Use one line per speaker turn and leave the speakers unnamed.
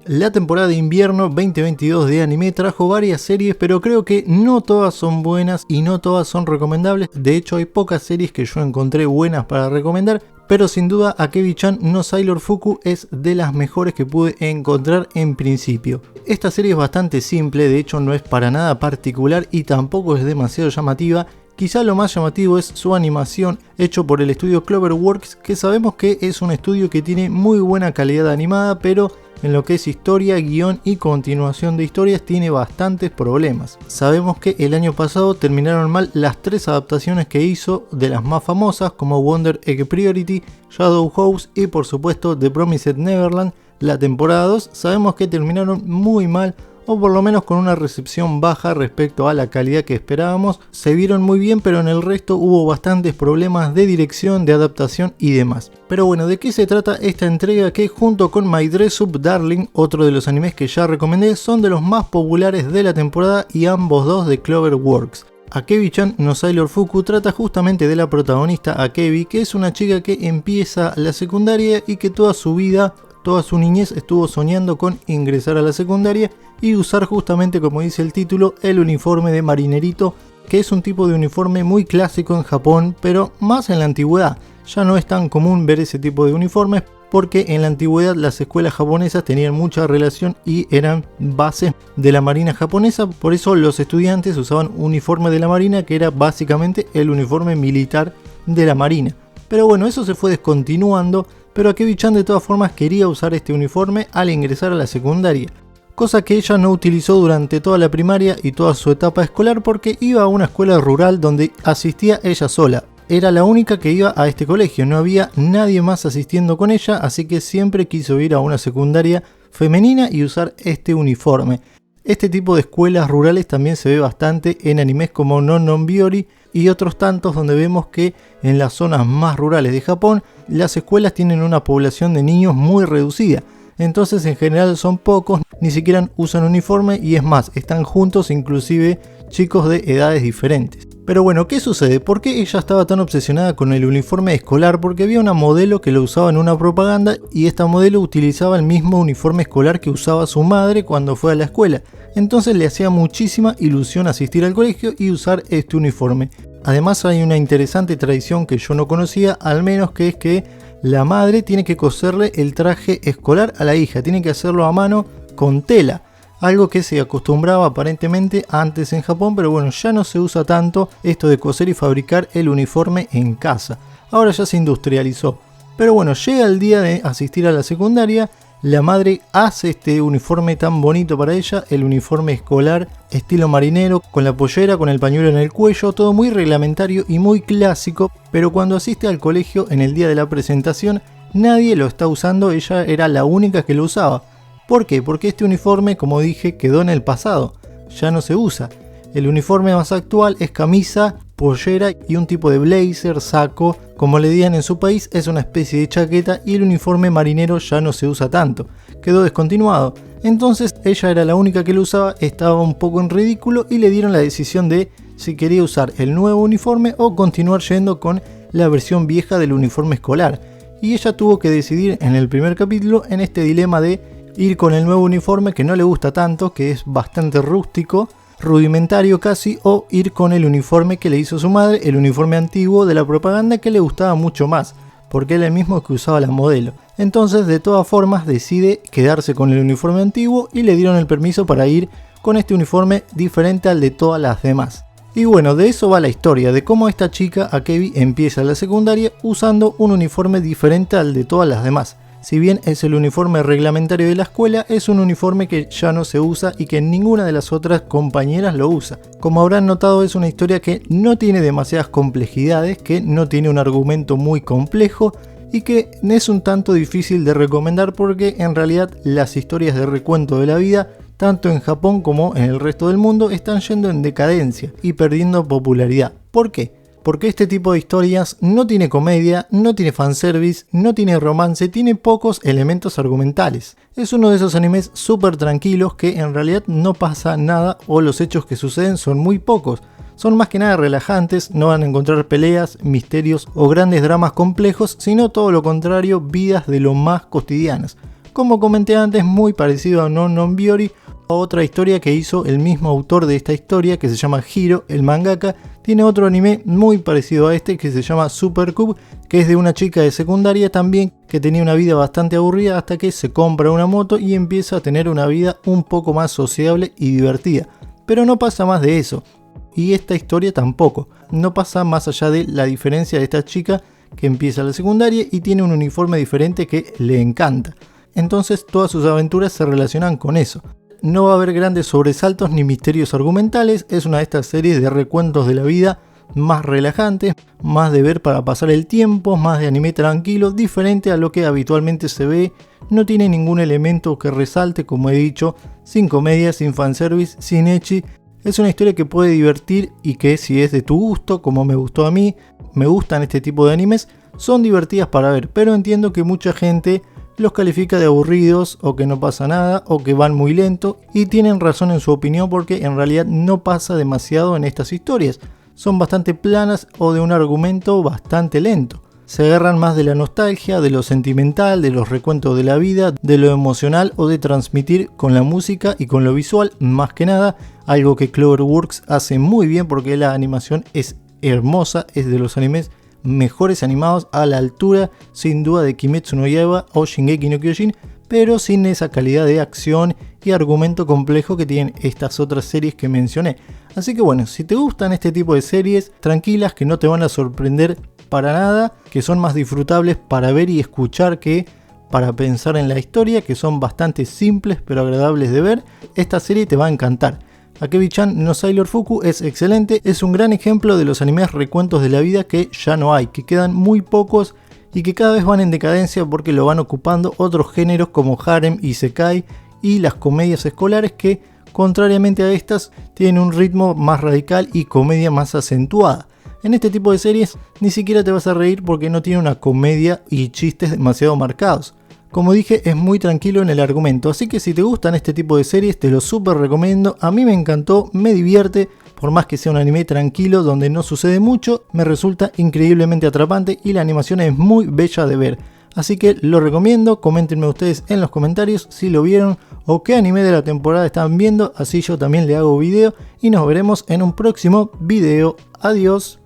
La temporada de invierno 2022 de anime trajo varias series, pero creo que no todas son buenas y no todas son recomendables. De hecho, hay pocas series que yo encontré buenas para recomendar, pero sin duda Akebi-chan no Sailor Fuku es de las mejores que pude encontrar en principio. Esta serie es bastante simple, de hecho no es para nada particular y tampoco es demasiado llamativa. Quizá lo más llamativo es su animación, hecho por el estudio Cloverworks, que sabemos que es un estudio que tiene muy buena calidad animada, pero en lo que es historia, guión y continuación de historias tiene bastantes problemas. Sabemos que el año pasado terminaron mal las 3 adaptaciones que hizo, de las más famosas como Wonder Egg Priority, Shadow House y por supuesto The Promised Neverland. La temporada 2 sabemos que terminaron muy mal, o por lo menos con una recepción baja respecto a la calidad que esperábamos. Se vieron muy bien, pero en el resto hubo bastantes problemas de dirección, de adaptación y demás. Pero bueno, ¿de qué se trata esta entrega? Que junto con My Dress Up Darling, otro de los animes que ya recomendé, son de los más populares de la temporada y ambos dos de Cloverworks. Akebi-chan no Sailor Fuku trata justamente de la protagonista Akebi, que es una chica que empieza la secundaria y que toda su vida, toda su niñez estuvo soñando con ingresar a la secundaria y usar justamente, como dice el título, el uniforme de marinerito, que es un tipo de uniforme muy clásico en Japón, pero más en la antigüedad. Ya no es tan común ver ese tipo de uniformes porque en la antigüedad las escuelas japonesas tenían mucha relación y eran bases de la marina japonesa, por eso los estudiantes usaban uniforme de la marina, que era básicamente el uniforme militar de la marina. Pero bueno, eso se fue descontinuando, pero Akebi-chan de todas formas quería usar este uniforme al ingresar a la secundaria, cosa que ella no utilizó durante toda la primaria y toda su etapa escolar porque iba a una escuela rural donde asistía ella sola. Era la única que iba a este colegio, no había nadie más asistiendo con ella, así que siempre quiso ir a una secundaria femenina y usar este uniforme. Este tipo de escuelas rurales también se ve bastante en animes como Non-Non-Biyori y otros tantos, donde vemos que en las zonas más rurales de Japón las escuelas tienen una población de niños muy reducida. Entonces en general son pocos, ni siquiera usan uniforme y es más, están juntos inclusive chicos de edades diferentes. Pero bueno, ¿qué sucede? ¿Por qué ella estaba tan obsesionada con el uniforme escolar? Porque había una modelo que lo usaba en una propaganda y esta modelo utilizaba el mismo uniforme escolar que usaba su madre cuando fue a la escuela. Entonces le hacía muchísima ilusión asistir al colegio y usar este uniforme. Además hay una interesante tradición que yo no conocía, al menos, que es que la madre tiene que coserle el traje escolar a la hija, tiene que hacerlo a mano con tela. Algo que se acostumbraba aparentemente antes en Japón, pero bueno, ya no se usa tanto esto de coser y fabricar el uniforme en casa. Ahora ya se industrializó. Pero bueno, llega el día de asistir a la secundaria, la madre hace este uniforme tan bonito para ella, el uniforme escolar estilo marinero, con la pollera, con el pañuelo en el cuello, todo muy reglamentario y muy clásico, pero cuando asiste al colegio en el día de la presentación, nadie lo está usando, ella era la única que lo usaba. ¿Por qué? Porque este uniforme, como dije, quedó en el pasado, ya no se usa. El uniforme más actual es camisa, pollera y un tipo de blazer, saco, como le digan en su país, es una especie de chaqueta y el uniforme marinero ya no se usa tanto, quedó descontinuado. Entonces ella era la única que lo usaba, estaba un poco en ridículo y le dieron la decisión de si quería usar el nuevo uniforme o continuar yendo con la versión vieja del uniforme escolar. Y ella tuvo que decidir en el primer capítulo en este dilema de ir con el nuevo uniforme que no le gusta tanto, que es bastante rústico, rudimentario casi, o ir con el uniforme que le hizo su madre, el uniforme antiguo de la propaganda que le gustaba mucho más, porque era el mismo que usaba la modelo. Entonces de todas formas decide quedarse con el uniforme antiguo y le dieron el permiso para ir con este uniforme diferente al de todas las demás. Y bueno, de eso va la historia, de cómo esta chica Akebi empieza la secundaria usando un uniforme diferente al de todas las demás. Si bien es el uniforme reglamentario de la escuela, es un uniforme que ya no se usa y que ninguna de las otras compañeras lo usa. Como habrán notado, es una historia que no tiene demasiadas complejidades, que no tiene un argumento muy complejo y que es un tanto difícil de recomendar porque en realidad las historias de recuento de la vida, tanto en Japón como en el resto del mundo, están yendo en decadencia y perdiendo popularidad. ¿Por qué? Porque este tipo de historias no tiene comedia, no tiene fanservice, no tiene romance, tiene pocos elementos argumentales. Es uno de esos animes súper tranquilos que en realidad no pasa nada o los hechos que suceden son muy pocos. Son más que nada relajantes, no van a encontrar peleas, misterios o grandes dramas complejos, sino todo lo contrario, vidas de lo más cotidianas. Como comenté antes, muy parecido a Non Biori, otra historia que hizo el mismo autor de esta historia, que se llama Hiro, el mangaka. Tiene otro anime muy parecido a este que se llama Super Cube, que es de una chica de secundaria también que tenía una vida bastante aburrida hasta que se compra una moto y empieza a tener una vida un poco más sociable y divertida. Pero no pasa más de eso. Y esta historia tampoco. No pasa más allá de la diferencia de esta chica que empieza la secundaria y tiene un uniforme diferente que le encanta. Entonces todas sus aventuras se relacionan con eso. No va a haber grandes sobresaltos ni misterios argumentales, es una de estas series de recuentos de la vida más relajantes, más de ver para pasar el tiempo, más de anime tranquilo, diferente a lo que habitualmente se ve. No tiene ningún elemento que resalte, como he dicho, sin comedia, sin fanservice, sin ecchi. Es una historia que puede divertir y que, si es de tu gusto, como me gustó a mí, me gustan este tipo de animes, son divertidas para ver, pero entiendo que mucha gente los califica de aburridos o que no pasa nada o que van muy lento, y tienen razón en su opinión porque en realidad no pasa demasiado en estas historias. Son bastante planas o de un argumento bastante lento. Se agarran más de la nostalgia, de lo sentimental, de los recuentos de la vida, de lo emocional o de transmitir con la música y con lo visual, más que nada, algo que Cloverworks hace muy bien porque la animación es hermosa, es de los animes mejores animados, a la altura sin duda de Kimetsu no Yaiba o Shingeki no Kyojin, pero sin esa calidad de acción y argumento complejo que tienen estas otras series que mencioné. Así que bueno, si te gustan este tipo de series tranquilas que no te van a sorprender para nada, que son más disfrutables para ver y escuchar que para pensar en la historia, que son bastante simples pero agradables de ver, esta serie te va a encantar. Akebi-chan no Sailor Fuku es excelente, es un gran ejemplo de los animes recuentos de la vida que ya no hay, que quedan muy pocos y que cada vez van en decadencia porque lo van ocupando otros géneros como harem, isekai y las comedias escolares que, contrariamente a estas, tienen un ritmo más radical y comedia más acentuada. En este tipo de series ni siquiera te vas a reír porque no tiene una comedia y chistes demasiado marcados. Como dije, es muy tranquilo en el argumento, así que si te gustan este tipo de series te lo súper recomiendo. A mí me encantó, me divierte, por más que sea un anime tranquilo donde no sucede mucho, me resulta increíblemente atrapante y la animación es muy bella de ver. Así que lo recomiendo, coméntenme ustedes en los comentarios si lo vieron o qué anime de la temporada están viendo, así yo también le hago video y nos veremos en un próximo video. Adiós.